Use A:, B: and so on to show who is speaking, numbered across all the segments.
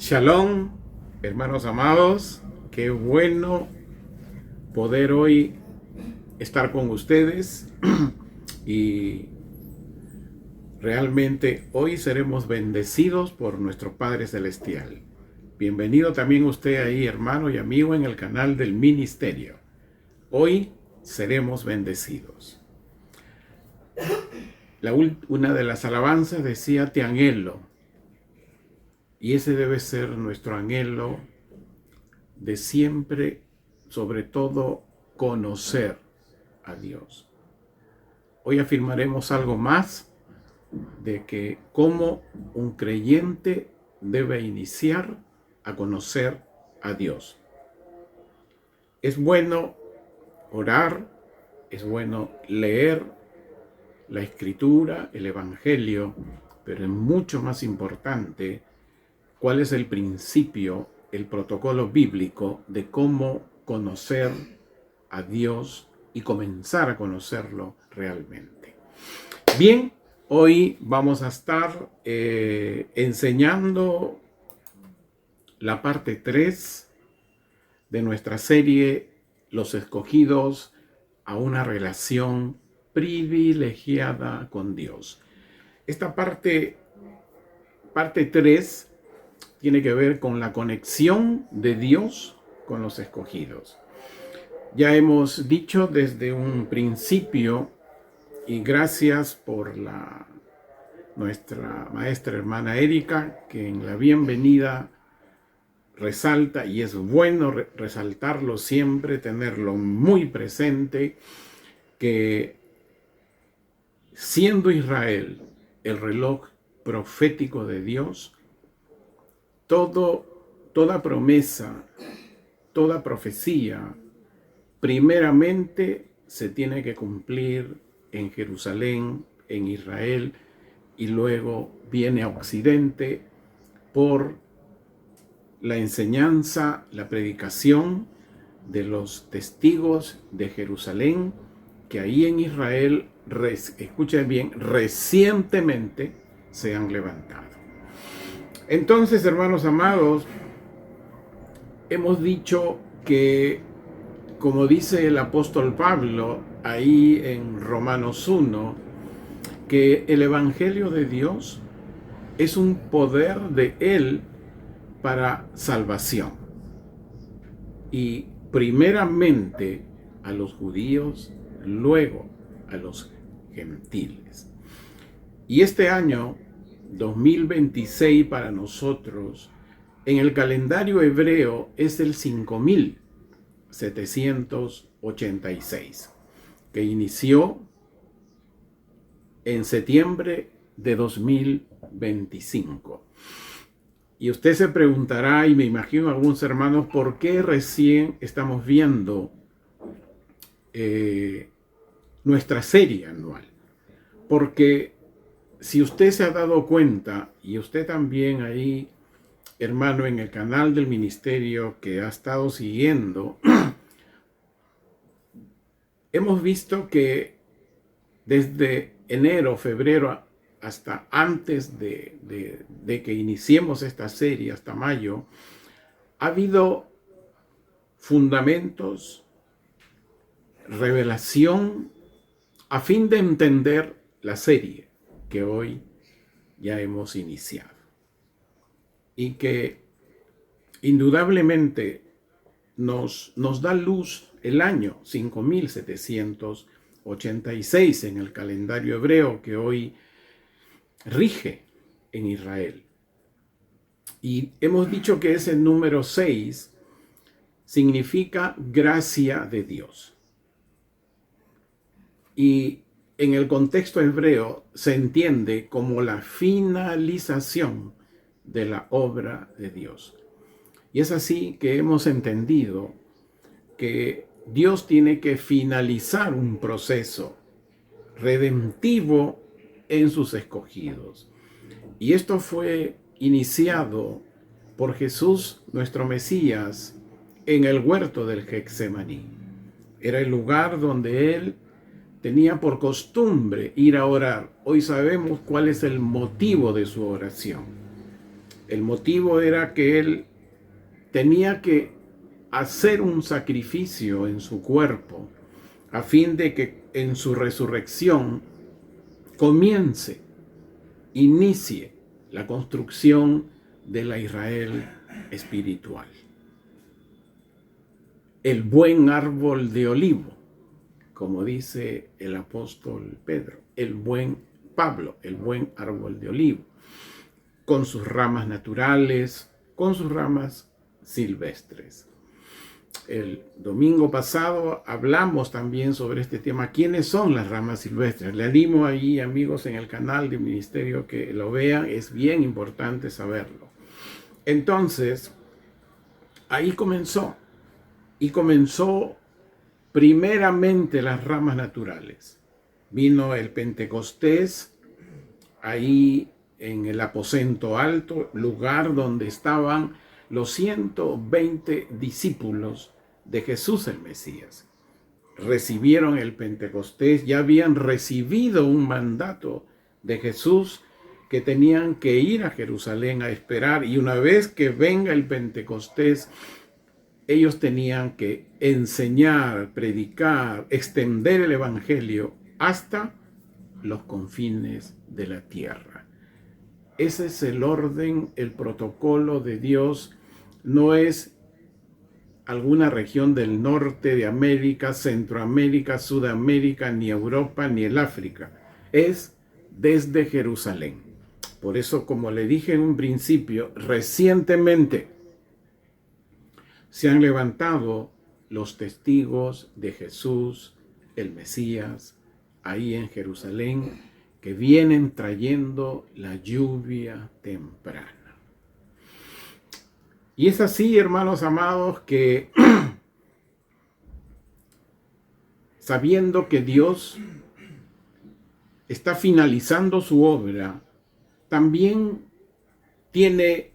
A: Shalom, hermanos amados, qué bueno poder hoy estar con ustedes y realmente hoy seremos bendecidos por nuestro Padre Celestial. Bienvenido también usted ahí, hermano y amigo, en el canal del ministerio. Hoy seremos bendecidos. Una de las alabanzas decía, te anhelo. Y ese debe ser nuestro anhelo de siempre, sobre todo, conocer a Dios. Hoy afirmaremos algo más de que cómo un creyente debe iniciar a conocer a Dios. Es bueno orar, es bueno leer la Escritura, el Evangelio, pero es mucho más importante cuál es el principio, el protocolo bíblico de cómo conocer a Dios y comenzar a conocerlo realmente. Bien, hoy vamos a estar enseñando la parte 3 de nuestra serie Los escogidos a una relación privilegiada con Dios. Esta parte 3 tiene que ver con la conexión de Dios con los escogidos. Ya hemos dicho desde un principio, y gracias por nuestra maestra hermana Erika, que en la bienvenida resalta, y es bueno resaltarlo siempre, tenerlo muy presente, que siendo Israel el reloj profético de Dios, toda promesa, toda profecía, primeramente se tiene que cumplir en Jerusalén, en Israel, y luego viene a Occidente por la enseñanza, la predicación de los testigos de Jerusalén, que ahí en Israel, escuchen bien, recientemente se han levantado. Entonces, hermanos amados, hemos dicho que, como dice el apóstol Pablo ahí en Romanos 1, que el Evangelio de Dios es un poder de Él para salvación. Y primeramente a los judíos, luego a los gentiles. Y este año 2026 para nosotros, en el calendario hebreo, es el 5786, que inició en septiembre de 2025. Y usted se preguntará, y me imagino algunos hermanos, ¿por qué recién estamos viendo nuestra serie anual? Porque si usted se ha dado cuenta, y usted también ahí, hermano, en el canal del ministerio que ha estado siguiendo, hemos visto que desde enero, febrero, hasta antes de que iniciemos esta serie, hasta mayo, ha habido fundamentos, revelación, a fin de entender la serie que hoy ya hemos iniciado. Y que indudablemente nos da luz el año 5786 en el calendario hebreo que hoy rige en Israel. Y hemos dicho que ese número 6 significa gracia de Dios. Y en el contexto hebreo se entiende como la finalización de la obra de Dios. Y es así que hemos entendido que Dios tiene que finalizar un proceso redentivo en sus escogidos. Y esto fue iniciado por Jesús, nuestro Mesías, en el huerto del Getsemaní. Era el lugar donde Él tenía por costumbre ir a orar. Hoy sabemos cuál es el motivo de su oración. El motivo era que él tenía que hacer un sacrificio en su cuerpo a fin de que en su resurrección inicie la construcción de la Israel espiritual. El buen árbol de olivo, como dice el apóstol Pedro, el buen árbol de olivo, con sus ramas naturales, con sus ramas silvestres. El domingo pasado hablamos también sobre este tema. ¿Quiénes son las ramas silvestres? Le animo ahí, amigos, en el canal de Ministerio que lo vean. Es bien importante saberlo. Entonces, ahí comenzó. Y comenzó primeramente las ramas naturales. Vino el Pentecostés, ahí en el aposento alto, lugar donde estaban los 120 discípulos de Jesús el Mesías. Recibieron el Pentecostés, ya habían recibido un mandato de Jesús que tenían que ir a Jerusalén a esperar, y una vez que venga el Pentecostés, ellos tenían que enseñar, predicar, extender el evangelio hasta los confines de la tierra. Ese es el orden, el protocolo de Dios. No es alguna región del norte de América, Centroamérica, Sudamérica, ni Europa, ni el África. Es desde Jerusalén. Por eso, como le dije en un principio, recientemente se han levantado los testigos de Jesús, el Mesías, ahí en Jerusalén, que vienen trayendo la lluvia temprana. Y es así, hermanos amados, que sabiendo que Dios está finalizando su obra, también tiene,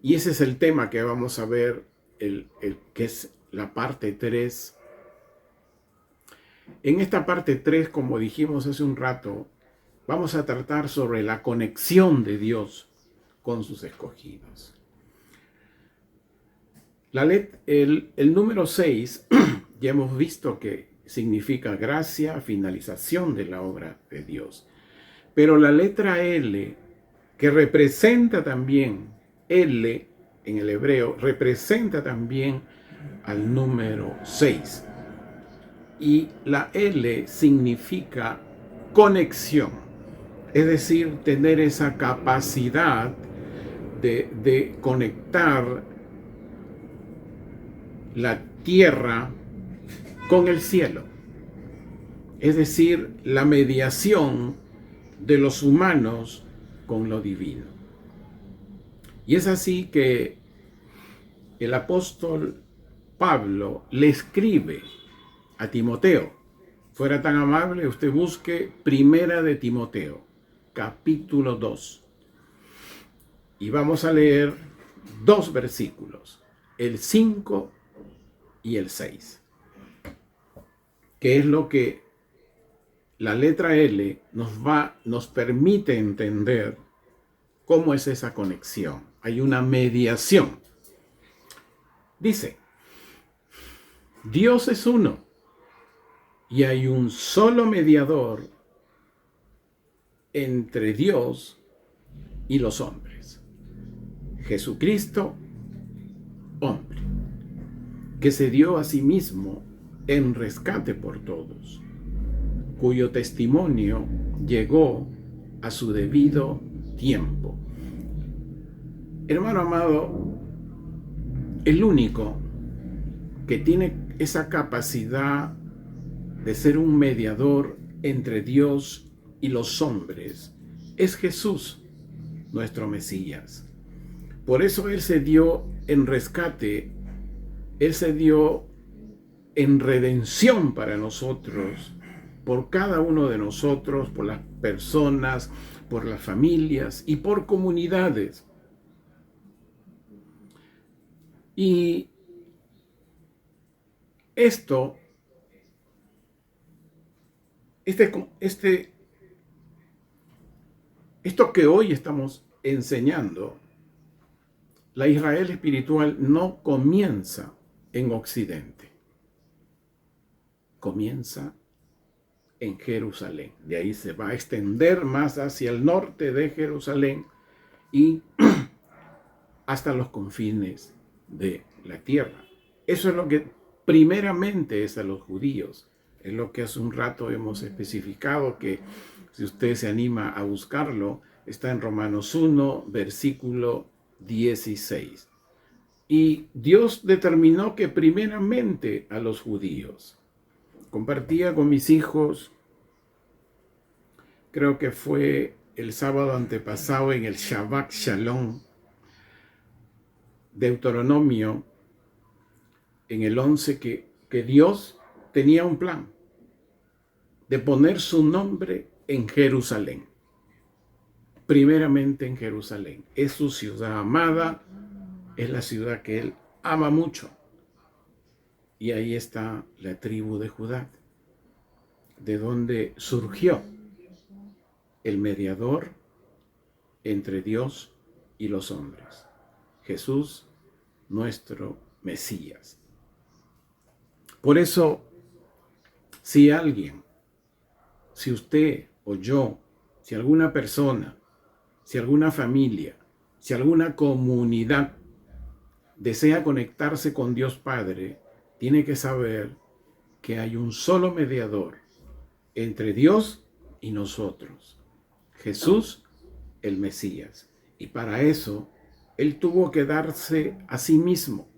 A: y ese es el tema que vamos a ver, que es la parte 3. En esta parte 3, como dijimos hace un rato, vamos a tratar sobre la conexión de Dios con sus escogidos. El número 6, ya hemos visto que significa gracia, finalización de la obra de Dios. Pero la letra L, que representa también, L en el hebreo, representa también al número 6. Y la L significa conexión, es decir, tener esa capacidad de conectar la tierra con el cielo, es decir, la mediación de los humanos con lo divino. Y es así que el apóstol Pablo le escribe a Timoteo. Fuera tan amable, usted busque Primera de Timoteo, capítulo 2. Y vamos a leer 2 versículos, el 5 y el 6, que es lo que la letra L nos permite entender cómo es esa conexión. Hay una mediación. Dice, Dios es uno y hay un solo mediador entre Dios y los hombres, Jesucristo, hombre, que se dio a sí mismo en rescate por todos, cuyo testimonio llegó a su debido tiempo. Hermano amado, el único que tiene esa capacidad de ser un mediador entre Dios y los hombres es Jesús, nuestro Mesías. Por eso Él se dio en rescate, Él se dio en redención para nosotros, por cada uno de nosotros, por las personas, por las familias y por comunidades. Y esto que hoy estamos enseñando, la Israel espiritual no comienza en Occidente, comienza en Jerusalén. De ahí se va a extender más hacia el norte de Jerusalén y hasta los confines de la tierra. Eso es lo que primeramente es a los judíos. Es lo que hace un rato hemos especificado, que si usted se anima a buscarlo, está en Romanos 1, versículo 16. Y Dios determinó que primeramente a los judíos. Compartía con mis hijos, creo que fue el sábado antepasado en el Shabbat Shalom, Deuteronomio, en el 11, que Dios tenía un plan de poner su nombre en Jerusalén. Primeramente en Jerusalén. Es su ciudad amada, es la ciudad que Él ama mucho. Y ahí está la tribu de Judá, de donde surgió el mediador entre Dios y los hombres, Jesús, nuestro Mesías. Por eso, si alguien, si usted o yo, si alguna persona, si alguna familia, si alguna comunidad desea conectarse con Dios Padre, tiene que saber que hay un solo mediador entre Dios y nosotros, Jesús el Mesías. Y para eso, Él tuvo que darse a sí mismo.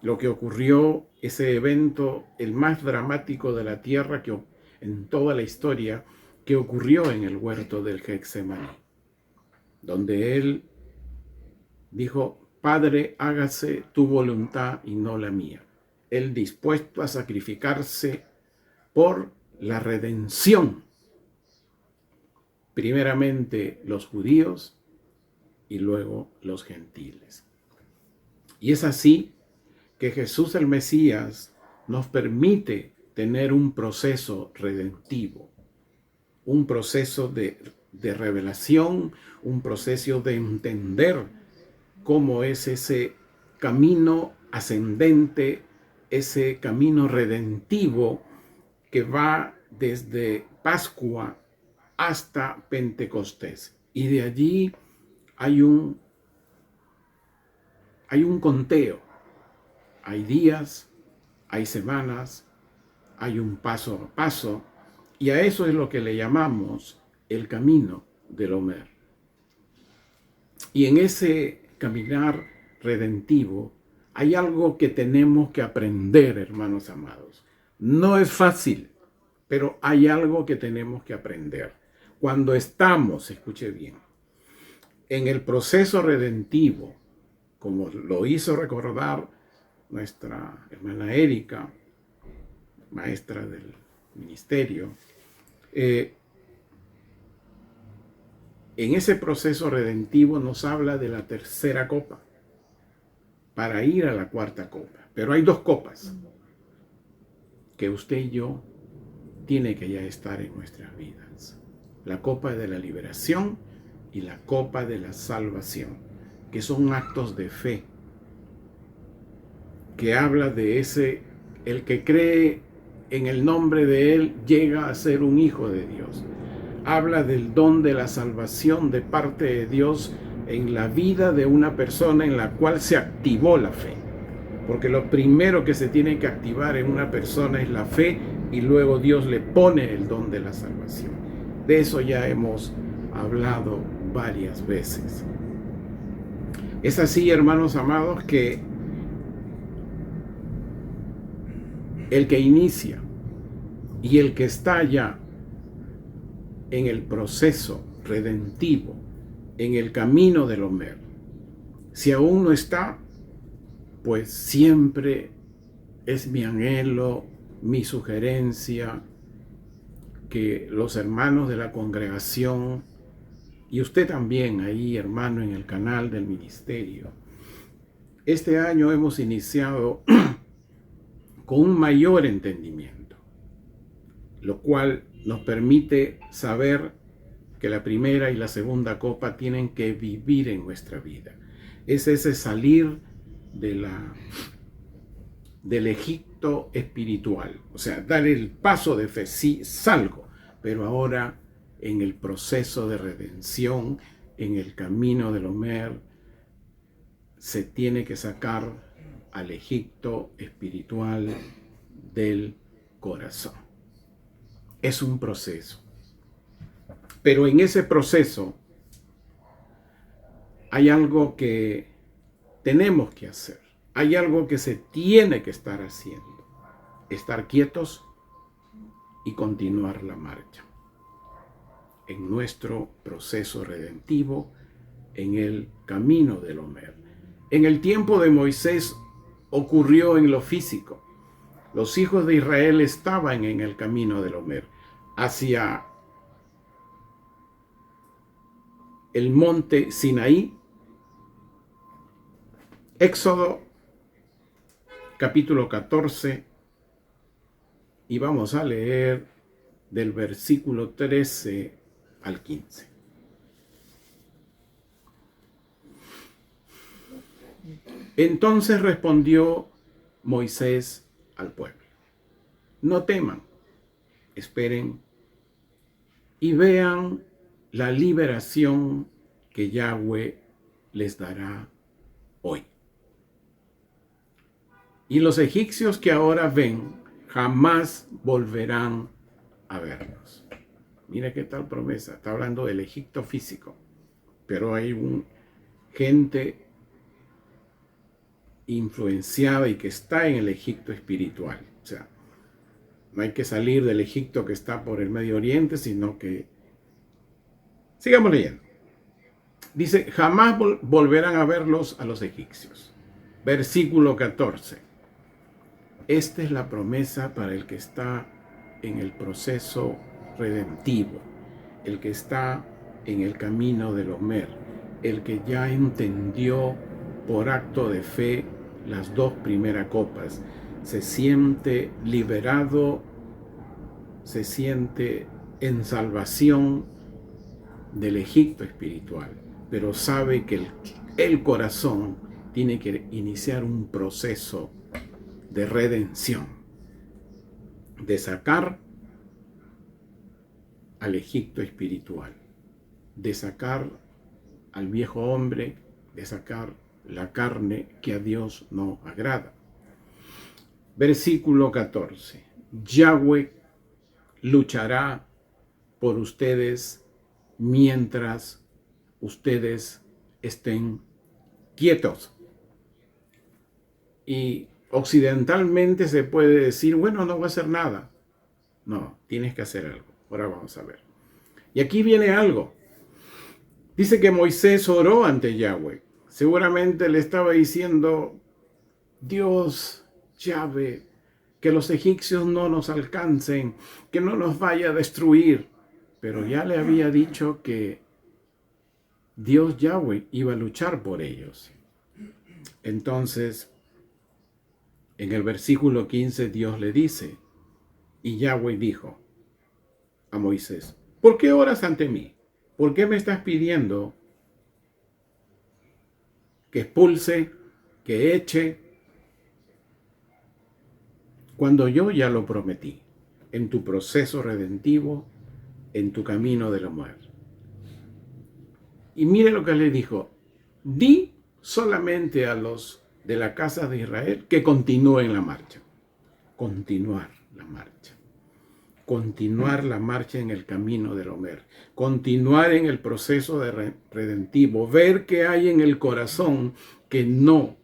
A: Lo que ocurrió, ese evento, el más dramático de la tierra en toda la historia, que ocurrió en el huerto del Getsemaní, donde Él dijo: Padre, hágase tu voluntad y no la mía. Él dispuesto a sacrificarse por la redención, primeramente los judíos y luego los gentiles. Y es así que Jesús el Mesías nos permite tener un proceso redentivo, un proceso de revelación, un proceso de entender cómo es ese camino ascendente, ese camino redentivo que va desde Pascua hasta Pentecostés. Y de allí hay un conteo. Hay días, hay semanas, hay un paso a paso, y a eso es lo que le llamamos el camino del Omer. Y en ese caminar redentivo hay algo que tenemos que aprender, hermanos amados. No es fácil, pero hay algo que tenemos que aprender. Cuando estamos, escuche bien, en el proceso redentivo, como lo hizo recordar nuestra hermana Erika, maestra del ministerio, en ese proceso redentivo nos habla de la tercera copa para ir a la cuarta copa. Pero hay dos copas que usted y yo tiene que ya estar en nuestras vidas: la copa de la liberación y la copa de la salvación, que son actos de fe, que habla de el que cree en el nombre de Él llega a ser un hijo de Dios. Habla del don de la salvación de parte de Dios en la vida de una persona en la cual se activó la fe. Porque lo primero que se tiene que activar en una persona es la fe, y luego Dios le pone el don de la salvación. De eso ya hemos hablado varias veces. Es así, hermanos amados, que el que inicia y el que está ya en el proceso redentivo, en el camino del Omer, si aún no está, pues siempre es mi anhelo, mi sugerencia, que los hermanos de la congregación, y usted también ahí, hermano, en el canal del ministerio, este año hemos iniciado con un mayor entendimiento, lo cual nos permite saber que la primera y la segunda copa tienen que vivir en nuestra vida. Es ese salir del Egipto espiritual. O sea, dar el paso de fe. Sí, salgo, pero ahora en el proceso de redención, en el camino del Omer, se tiene que sacar al Egipto espiritual del corazón. Es un proceso. Pero en ese proceso hay algo que tenemos que hacer. Hay algo que se tiene que estar haciendo. Estar quietos y continuar la marcha en nuestro proceso redentivo, en el camino del Omer. En el tiempo de Moisés ocurrió en lo físico. Los hijos de Israel estaban en el camino del Omer, hacia el monte Sinaí. Éxodo capítulo 14, y vamos a leer del versículo 13 al 15. Entonces respondió Moisés al pueblo: no teman, esperen y vean la liberación que Yahweh les dará hoy. Y los egipcios que ahora ven jamás volverán a vernos. Mira qué tal promesa. Está hablando del Egipto físico, pero hay gente influenciada y que está en el Egipto espiritual. O sea, no hay que salir del Egipto que está por el Medio Oriente, sino que... Sigamos leyendo. Dice, jamás volverán a verlos a los egipcios. Versículo 14. Esta es la promesa para el que está en el proceso redentivo, el que está en el camino del Omer, el que ya entendió por acto de fe las dos primeras copas, se siente liberado, se siente en salvación del Egipto espiritual, pero sabe que el corazón tiene que iniciar un proceso de redención, de sacar al Egipto espiritual, de sacar al viejo hombre, de sacar la carne que a Dios no agrada. Versículo 14. Yahweh luchará por ustedes mientras ustedes estén quietos. Y occidentalmente se puede decir, bueno, no voy a hacer nada. No, tienes que hacer algo. Ahora vamos a ver. Y aquí viene algo. Dice que Moisés oró ante Yahweh. Seguramente le estaba diciendo, Dios, Yahweh, que los egipcios no nos alcancen, que no nos vaya a destruir. Pero ya le había dicho que Dios Yahweh iba a luchar por ellos. Entonces, en el versículo 15 Dios le dice, y Yahweh dijo a Moisés, ¿por qué oras ante mí? ¿Por qué me estás pidiendo que expulse, que eche, cuando yo ya lo prometí en tu proceso redentivo, en tu camino de la muerte? Y mire lo que le dijo, di solamente a los de la casa de Israel que continúen la marcha. Continuar la marcha. Continuar la marcha en el camino del Omer. Continuar en el proceso de redentivo. Ver qué hay en el corazón que no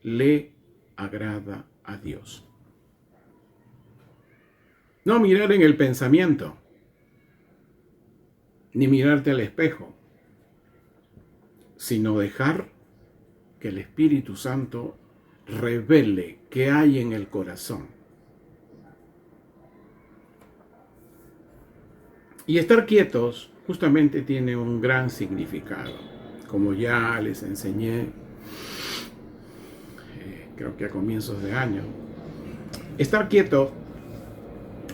A: le agrada a Dios. No mirar en el pensamiento, ni mirarte al espejo, sino dejar que el Espíritu Santo revele qué hay en el corazón. Y estar quietos justamente tiene un gran significado. Como ya les enseñé, creo que a comienzos de año, estar quieto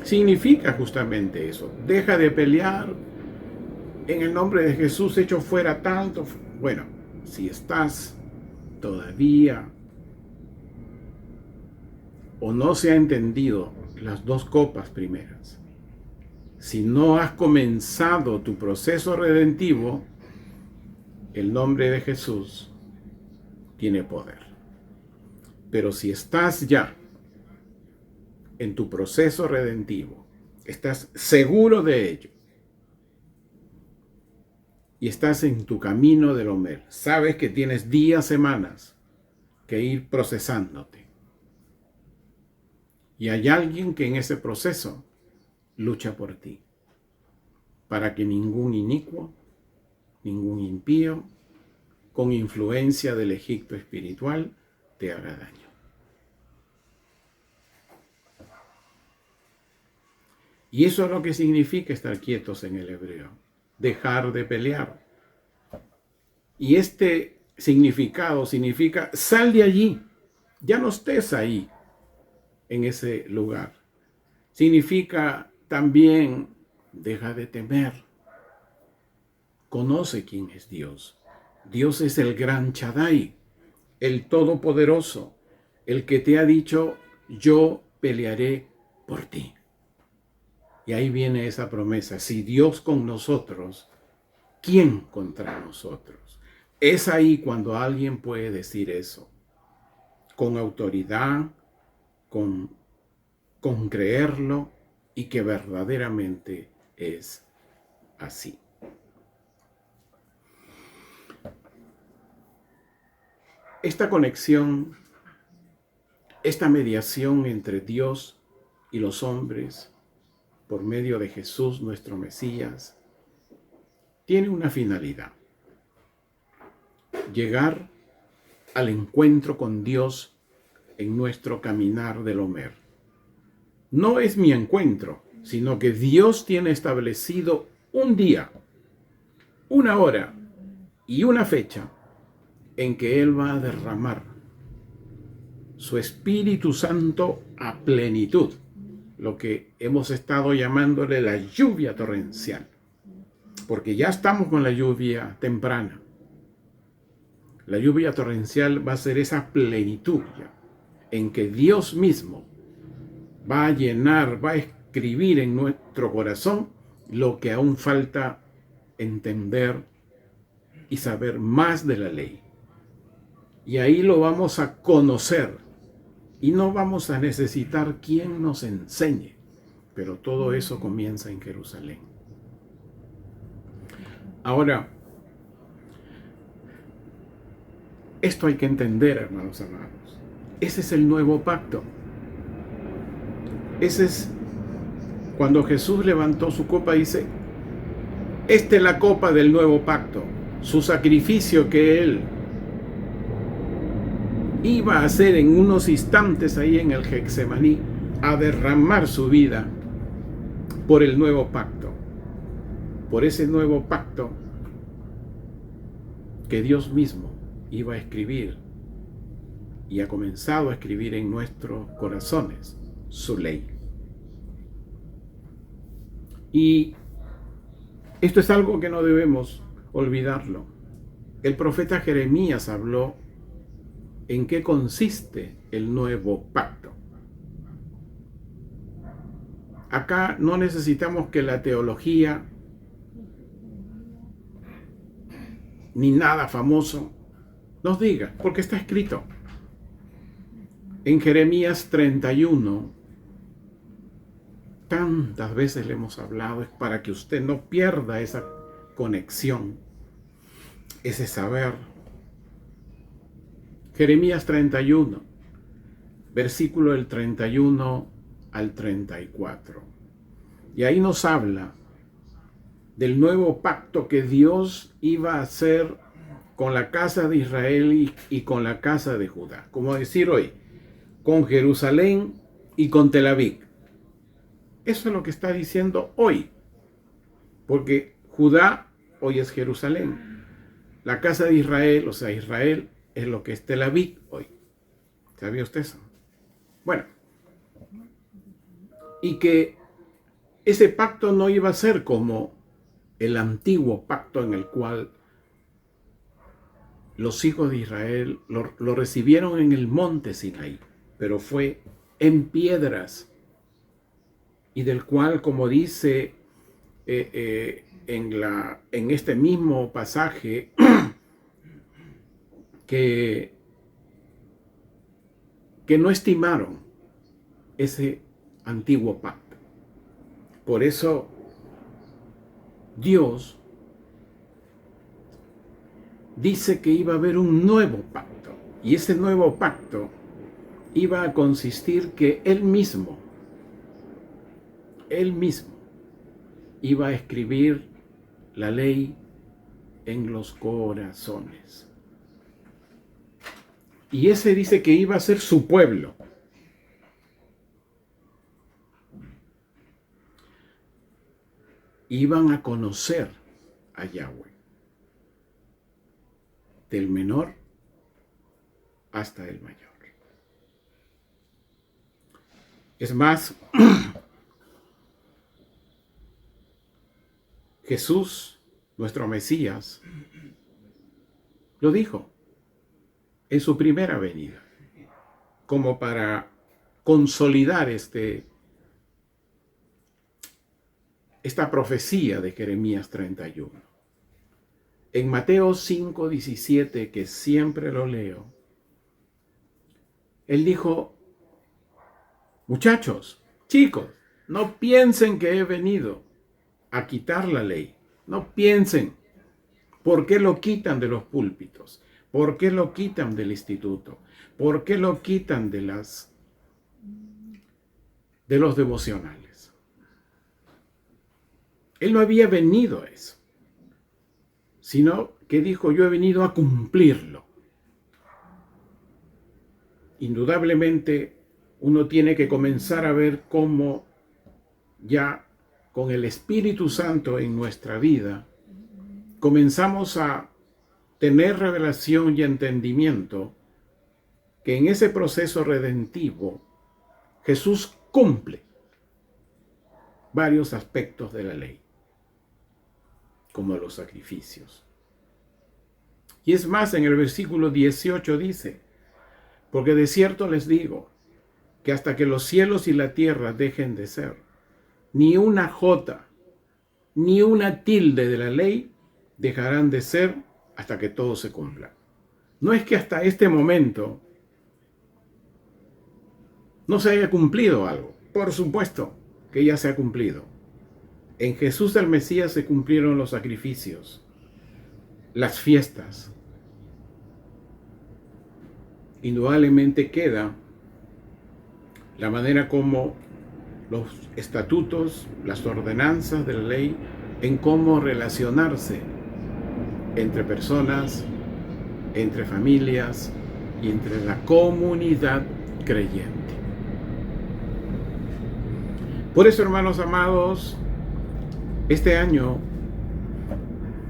A: significa justamente eso. Deja de pelear, en el nombre de Jesús echo fuera tanto. Bueno, si estás todavía o no se ha entendido las dos copas primeras, si no has comenzado tu proceso redentivo, el nombre de Jesús tiene poder. Pero si estás ya en tu proceso redentivo, estás seguro de ello, y estás en tu camino del Omer, sabes que tienes días, semanas que ir procesándote. Y hay alguien que en ese proceso lucha por ti, para que ningún inicuo, ningún impío, con influencia del Egipto espiritual, te haga daño. Y eso es lo que significa estar quietos en el hebreo, dejar de pelear. Y este significado significa, sal de allí, ya no estés ahí, en ese lugar. Significa también, deja de temer, conoce quién es Dios. Dios es el gran Shaddai, el Todopoderoso, el que te ha dicho, yo pelearé por ti. Y ahí viene esa promesa, si Dios con nosotros, ¿quién contra nosotros? Es ahí cuando alguien puede decir eso, con autoridad, con creerlo, y que verdaderamente es así. Esta conexión, esta mediación entre Dios y los hombres, por medio de Jesús, nuestro Mesías, tiene una finalidad: llegar al encuentro con Dios en nuestro caminar del Omer. No es mi encuentro, sino que Dios tiene establecido un día, una hora y una fecha en que Él va a derramar su Espíritu Santo a plenitud, lo que hemos estado llamándole la lluvia torrencial, porque ya estamos con la lluvia temprana. La lluvia torrencial va a ser esa plenitud ya, en que Dios mismo va a llenar, va a escribir en nuestro corazón lo que aún falta entender y saber más de la ley. Y ahí lo vamos a conocer y no vamos a necesitar quien nos enseñe, pero todo eso comienza en Jerusalén. Ahora, esto hay que entender, hermanos amados. Ese es el nuevo pacto. Ese es cuando Jesús levantó su copa y dice, esta es la copa del nuevo pacto, su sacrificio que Él iba a hacer en unos instantes ahí en el Getsemaní, a derramar su vida por el nuevo pacto, por ese nuevo pacto que Dios mismo iba a escribir y ha comenzado a escribir en nuestros corazones su ley. Y esto es algo que no debemos olvidarlo. El profeta Jeremías habló en qué consiste el nuevo pacto. Acá no necesitamos que la teología ni nada famoso nos diga, porque está escrito. En Jeremías 31, tantas veces le hemos hablado, es para que usted no pierda esa conexión, ese saber. Jeremías 31, versículo del 31 al 34. Y ahí nos habla del nuevo pacto que Dios iba a hacer con la casa de Israel y con la casa de Judá. Como decir hoy, con Jerusalén y con Tel Aviv. Eso es lo que está diciendo hoy. Porque Judá hoy es Jerusalén. La casa de Israel, o sea, Israel, es lo que es Tel Aviv hoy. ¿Sabía usted eso? Bueno. Y que ese pacto no iba a ser como el antiguo pacto en el cual los hijos de Israel lo recibieron en el monte Sinaí, pero fue en piedras, y del cual, como dice en este mismo pasaje, que no estimaron ese antiguo pacto. Por eso Dios dice que iba a haber un nuevo pacto, y ese nuevo pacto iba a consistir que Él mismo iba a escribir la ley en los corazones. Y ese dice que iba a ser su pueblo. Iban a conocer a Yahweh, del menor hasta el mayor. Es más, Jesús, nuestro Mesías, lo dijo en su primera venida, como para consolidar esta profecía de Jeremías 31. En Mateo 5:17, que siempre lo leo, Él dijo: muchachos, chicos, no piensen que he venido a quitar la ley. No piensen. ¿Por qué lo quitan de los púlpitos? ¿Por qué lo quitan del instituto? ¿Por qué lo quitan de los devocionales? Él no había venido a eso, sino que dijo: yo he venido a cumplirlo. Indudablemente, uno tiene que comenzar a ver cómo ya con el Espíritu Santo en nuestra vida comenzamos a tener revelación y entendimiento que en ese proceso redentivo Jesús cumple varios aspectos de la ley, como los sacrificios. Y es más, en el versículo 18 dice: porque de cierto les digo que hasta que los cielos y la tierra dejen de ser, ni una jota, ni una tilde de la ley dejarán de ser hasta que todo se cumpla. No es que hasta este momento no se haya cumplido algo. Por supuesto que ya se ha cumplido. En Jesús el Mesías se cumplieron los sacrificios, las fiestas. Indudablemente queda la manera como los estatutos, las ordenanzas de la ley, en cómo relacionarse entre personas, entre familias y entre la comunidad creyente. Por eso, hermanos amados, este año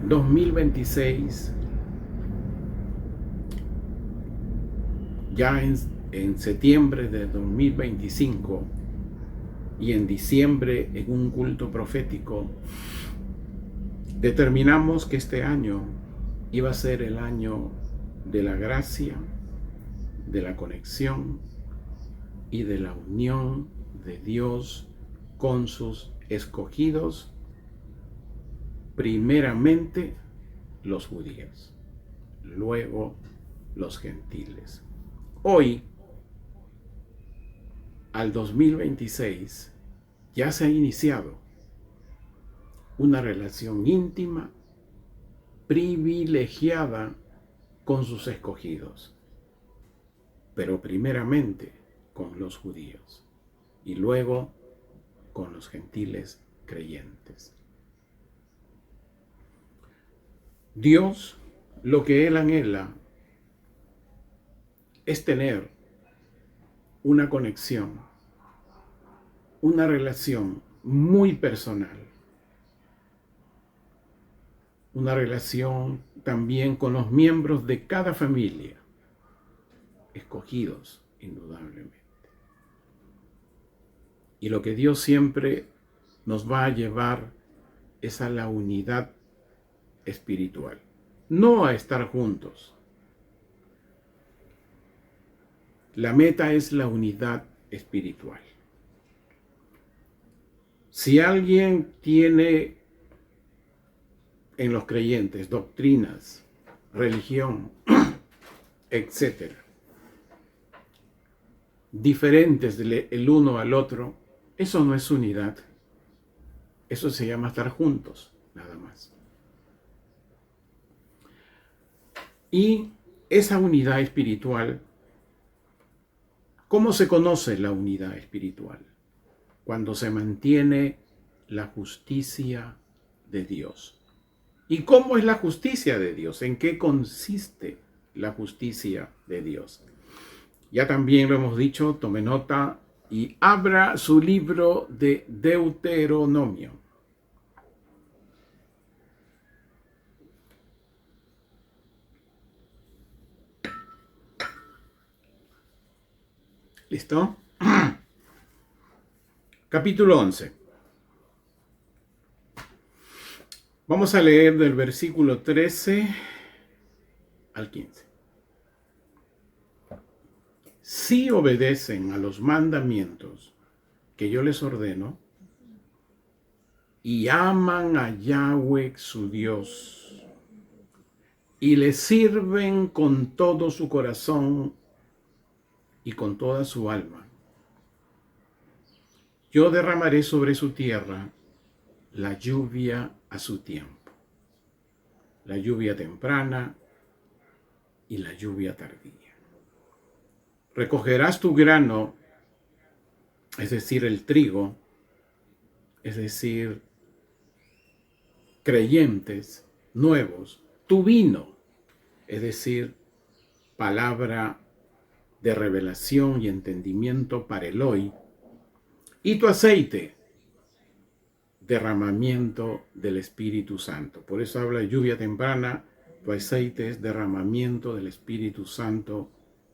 A: 2026, ya en septiembre de 2025 y en diciembre en un culto profético, determinamos que este año iba a ser el año de la gracia, de la conexión y de la unión de Dios con sus escogidos, primeramente los judíos, luego los gentiles. Hoy, al 2026, ya se ha iniciado una relación íntima, privilegiada con sus escogidos, pero primeramente con los judíos y luego con los gentiles creyentes. Dios, lo que Él anhela es tener una conexión, una relación muy personal, una relación también con los miembros de cada familia, escogidos indudablemente. Y lo que Dios siempre nos va a llevar es a la unidad espiritual, no a estar juntos. La meta es la unidad espiritual. Si alguien tiene en los creyentes doctrinas, religión, etcétera, diferentes el uno al otro, eso no es unidad. Eso se llama estar juntos, nada más. Y esa unidad espiritual, ¿cómo se conoce la unidad espiritual? Cuando se mantiene la justicia de Dios. ¿Y cómo es la justicia de Dios? ¿En qué consiste la justicia de Dios? Ya también lo hemos dicho, tome nota y abra su libro de Deuteronomio. ¿Listo? Capítulo 11. Vamos a leer del versículo 13 al 15. Si obedecen a los mandamientos que yo les ordeno y aman a Yahweh su Dios y le sirven con todo su corazón y con toda su alma, yo derramaré sobre su tierra la lluvia a su tiempo, la lluvia temprana y la lluvia tardía. Recogerás tu grano, es decir, el trigo, es decir, creyentes nuevos, tu vino, es decir, palabra de revelación y entendimiento para el hoy, y tu aceite, derramamiento del Espíritu Santo. Por eso habla de lluvia temprana, tu aceite es derramamiento del Espíritu Santo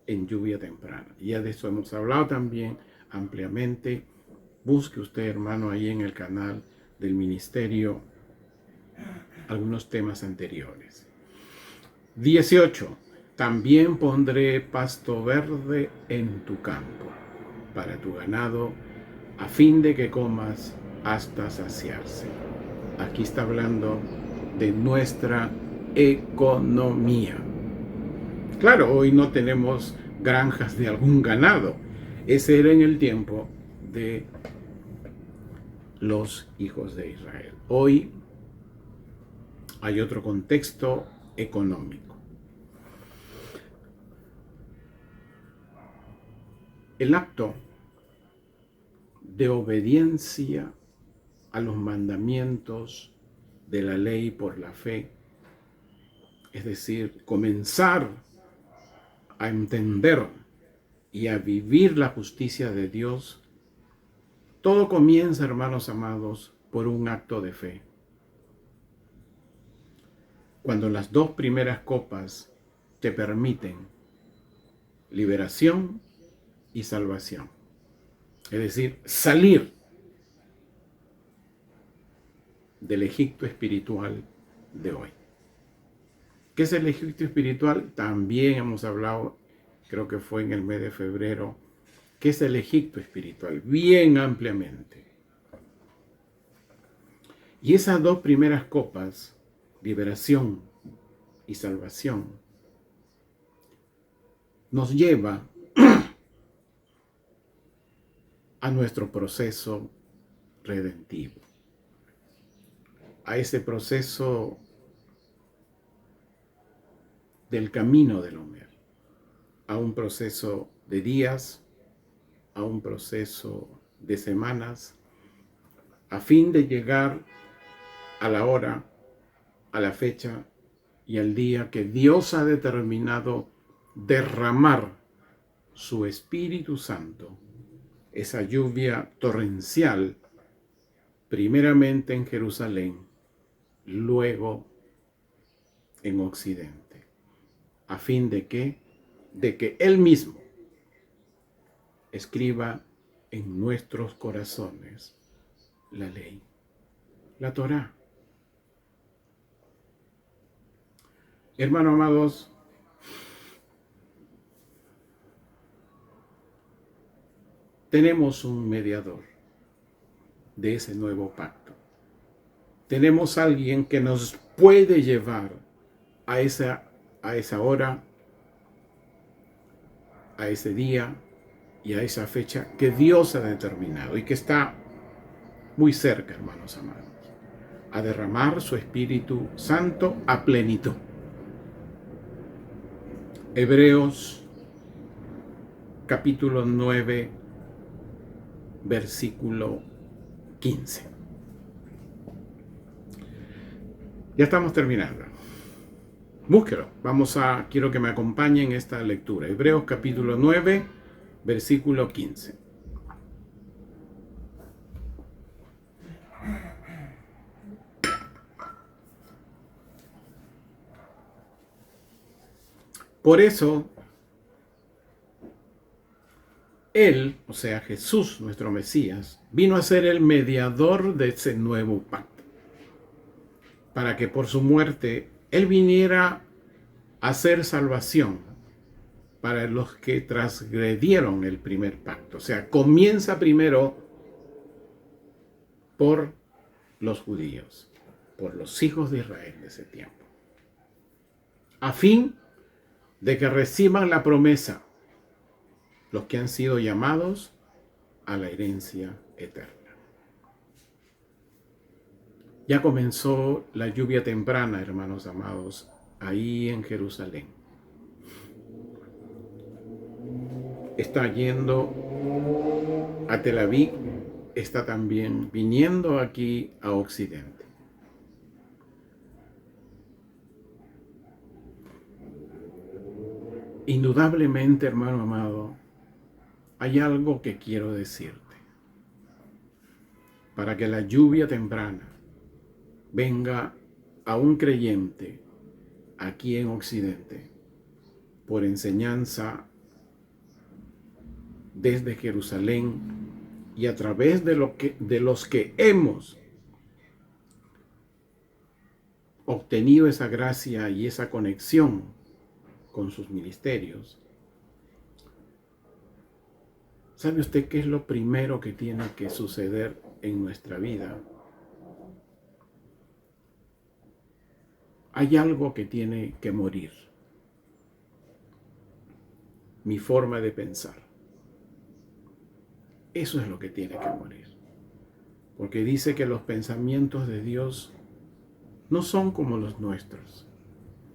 A: en lluvia temprana. Ya de eso hemos hablado también ampliamente. Busque usted, hermano, ahí en el canal del ministerio algunos temas anteriores. 18. También pondré pasto verde en tu campo para tu ganado, a fin de que comas hasta saciarse. Aquí está hablando de nuestra economía. Claro, hoy no tenemos granjas de algún ganado. Ese era en el tiempo de los hijos de Israel. Hoy hay otro contexto económico. El acto de obediencia a los mandamientos de la ley por la fe, es decir, comenzar a entender y a vivir la justicia de Dios, todo comienza, hermanos amados, por un acto de fe. Cuando las dos primeras copas te permiten liberación y salvación, es decir, salir del Egipto espiritual de hoy. ¿Qué es el Egipto espiritual? También hemos hablado, creo que fue en el mes de febrero, ¿qué es el Egipto espiritual? Bien ampliamente. Y esas dos primeras copas, liberación y salvación, nos lleva a nuestro proceso redentivo, a ese proceso del camino del Homer, a un proceso de días, a un proceso de semanas, a fin de llegar a la hora, a la fecha y al día que Dios ha determinado derramar su Espíritu Santo, esa lluvia torrencial, primeramente en Jerusalén, luego en Occidente, a fin de que Él mismo escriba en nuestros corazones la ley, la Torá, Hermanos amados, tenemos un mediador de ese nuevo pacto. Tenemos alguien que nos puede llevar a esa hora, a ese día y a esa fecha que Dios ha determinado y que está muy cerca, hermanos amados, a derramar su Espíritu Santo a plenitud. Hebreos capítulo 9, versículo 15. Ya estamos terminando. Búsquelo. Quiero que me acompañen en esta lectura. Hebreos capítulo 9, versículo 15. Por eso, Él, o sea Jesús, nuestro Mesías, vino a ser el mediador de ese nuevo pacto, para que por su muerte Él viniera a hacer salvación para los que transgredieron el primer pacto. O sea, comienza primero por los judíos, por los hijos de Israel de ese tiempo, a fin de que reciban la promesa los que han sido llamados a la herencia eterna. Ya comenzó la lluvia temprana, hermanos amados, ahí en Jerusalén. Está yendo a Tel Aviv, está también viniendo aquí a Occidente. Indudablemente, hermano amado, hay algo que quiero decirte. Para que la lluvia temprana venga a un creyente aquí en Occidente, por enseñanza desde Jerusalén y a través de los que hemos obtenido esa gracia y esa conexión con sus ministerios. ¿Sabe usted qué es lo primero que tiene que suceder en nuestra vida? Hay algo que tiene que morir. Mi forma de pensar. Eso es lo que tiene que morir. Porque dice que los pensamientos de Dios no son como los nuestros.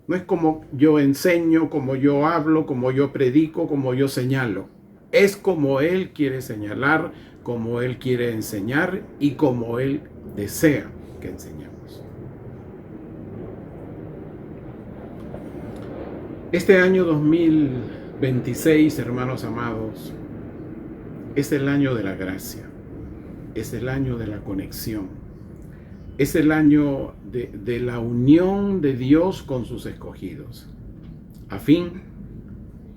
A: No es como yo enseño, como yo hablo, como yo predico, como yo señalo. Es como Él quiere señalar, como Él quiere enseñar y como Él desea que enseñemos. Este año 2026, hermanos amados, es el año de la gracia, es el año de la conexión, es el año de la unión de Dios con sus escogidos, a fin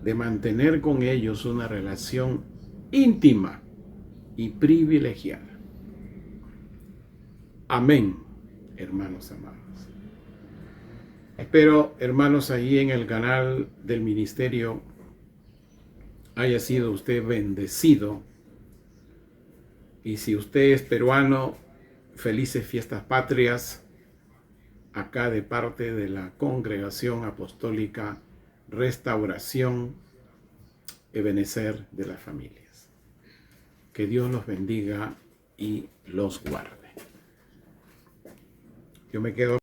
A: de mantener con ellos una relación íntima y privilegiada. Amén, hermanos amados. Espero, hermanos, ahí en el canal del ministerio haya sido usted bendecido. Y si usted es peruano, felices fiestas patrias, acá de parte de la Congregación Apostólica Restauración Ebenecer de las Familias. Que Dios los bendiga y los guarde. Yo me quedo